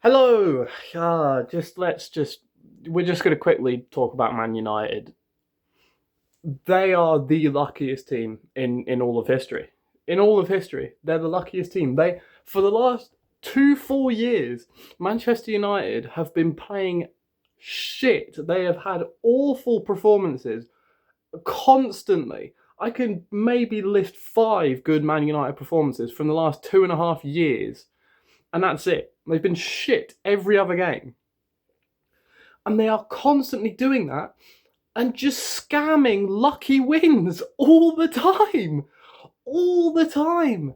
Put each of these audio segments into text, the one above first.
Hello. We're just going to quickly talk about Man United. They are the luckiest team in all of history. In all of history, they're the luckiest team. They For the last 2 4 years, Manchester United have been playing shit. They have had awful performances constantly. I can maybe list five good Man United performances from the last 2.5 years, and that's it. They've been shit every other game. And they are constantly doing that and just scamming lucky wins all the time. All the time.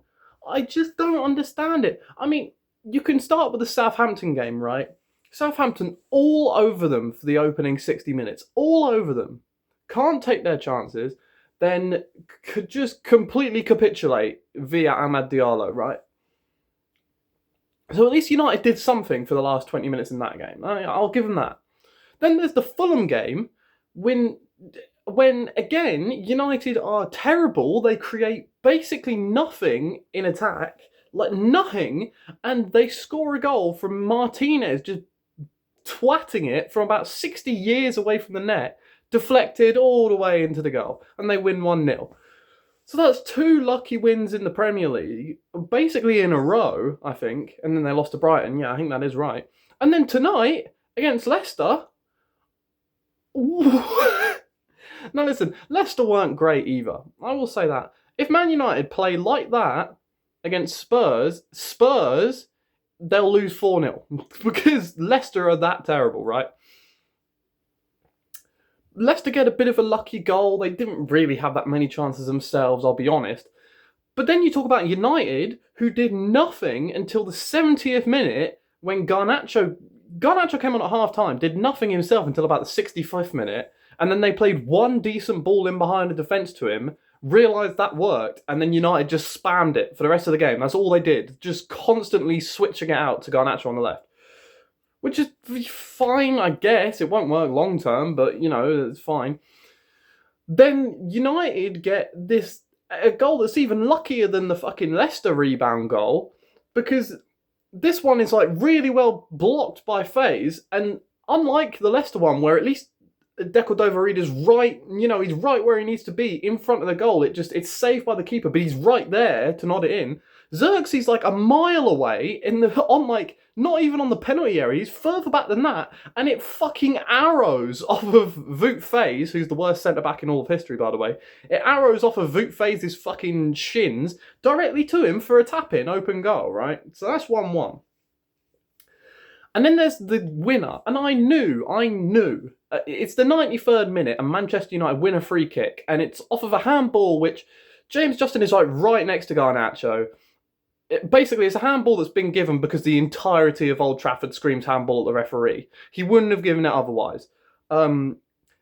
I just don't understand it. I mean, you can start with the Southampton game, right? Southampton all over them for the opening 60 minutes. All over them. Can't take their chances. Then could just completely capitulate via Amad Diallo, right? So at least United did something for the last 20 minutes in that game. I'll give them that. Then there's the Fulham game when again United are terrible. They create basically nothing in attack, like nothing, and they score a goal from Martinez just twatting it from about 60 years away from the net, deflected all the way into the goal, and they win 1-0. So that's two lucky wins in the Premier League, basically in a row, I think. And then they lost to Brighton. Yeah, I think that is right. And then tonight against Leicester, now listen, Leicester weren't great either. I will say that. If Man United play like that against Spurs, they'll lose 4-0 because Leicester are that terrible, right? Leicester get a bit of a lucky goal. They didn't really have that many chances themselves, I'll be honest. But then you talk about United, who did nothing until the 70th minute when Garnacho came on at half time, did nothing himself until about the 65th minute, and then they played one decent ball in behind the defence to him, realised that worked, and then United just spammed it for the rest of the game. That's all they did, just constantly switching it out to Garnacho on the left. Which is fine, I guess. It won't work long term, but, it's fine. Then United get a goal that's even luckier than the fucking Leicester rebound goal, because this one is like really well blocked by FaZe, and unlike the Leicester one, where at least Deco is right, he's right where he needs to be in front of the goal. It's saved by the keeper, but he's right there to nod it in. Xerxes like a mile away not even on the penalty area. He's further back than that, and it fucking arrows off of Wout Faes, who's the worst centre back in all of history, by the way. It arrows off of Wout Faes' fucking shins directly to him for a tap in open goal, right? So that's 1-1. And then there's the winner, and I knew. It's the 93rd minute, and Manchester United win a free kick, and it's off of a handball, which James Justin is like right next to Garnacho. Basically, it's a handball that's been given because the entirety of Old Trafford screams handball at the referee. He wouldn't have given it otherwise. And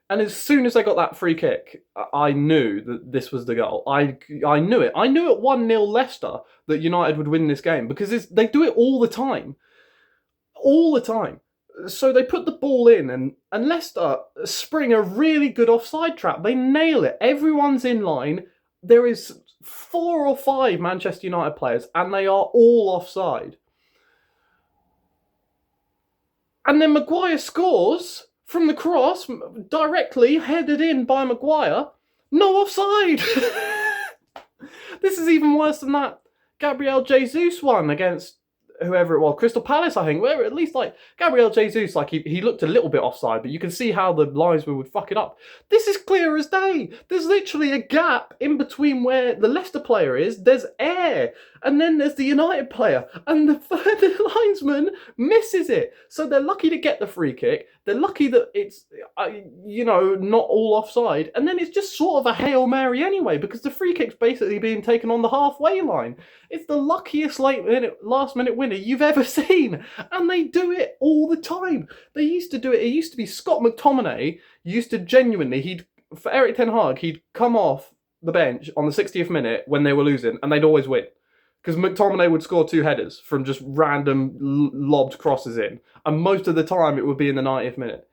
as soon as they got that free kick, I knew that this was the goal. I knew it. I knew at 1-0 Leicester that United would win this game because they do it all the time. All the time. So they put the ball in, and Leicester spring a really good offside trap. They nail it. Everyone's in line. There is 4 or 5 Manchester United players, and they are all offside. And then Maguire scores from the cross, directly headed in by Maguire. No offside! This is even worse than that Gabriel Jesus one against whoever it was, Crystal Palace, I think, where at least like Gabriel Jesus, like he looked a little bit offside, but you can see how the linesman would fuck it up. This is clear as day. There's literally a gap in between where the Leicester player is. There's air, and then there's the United player, and the linesman misses it. So they're lucky to get the free kick. They're lucky that it's not all offside, and then it's just sort of a Hail Mary anyway, because the free kick's basically being taken on the halfway line. It's the luckiest last minute winner you've ever seen, and they do it all the time. They used to do it. It used to be Scott McTominay used to genuinely, for Eric Ten Hag, he'd come off the bench on the 60th minute when they were losing, and they'd always win. Because McTominay would score 2 headers from just random lobbed crosses in, and most of the time it would be in the 90th minute.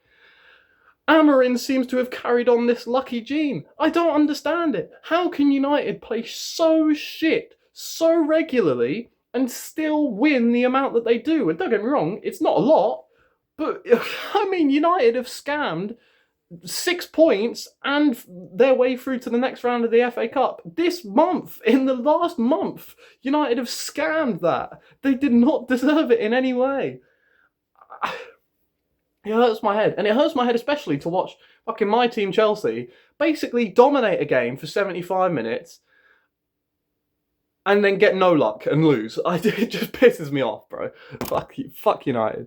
Amorim seems to have carried on this lucky gene. I don't understand it. How can United play so shit so regularly and still win the amount that they do. And don't get me wrong, it's not a lot, but I mean, United have scammed 6 points and their way through to the next round of the FA Cup. This month, in the last month, United have scammed that. They did not deserve it in any way. It hurts my head. And it hurts my head especially to watch fucking my team, Chelsea, basically dominate a game for 75 minutes and then get no luck and lose. It just pisses me off, bro. Fuck United.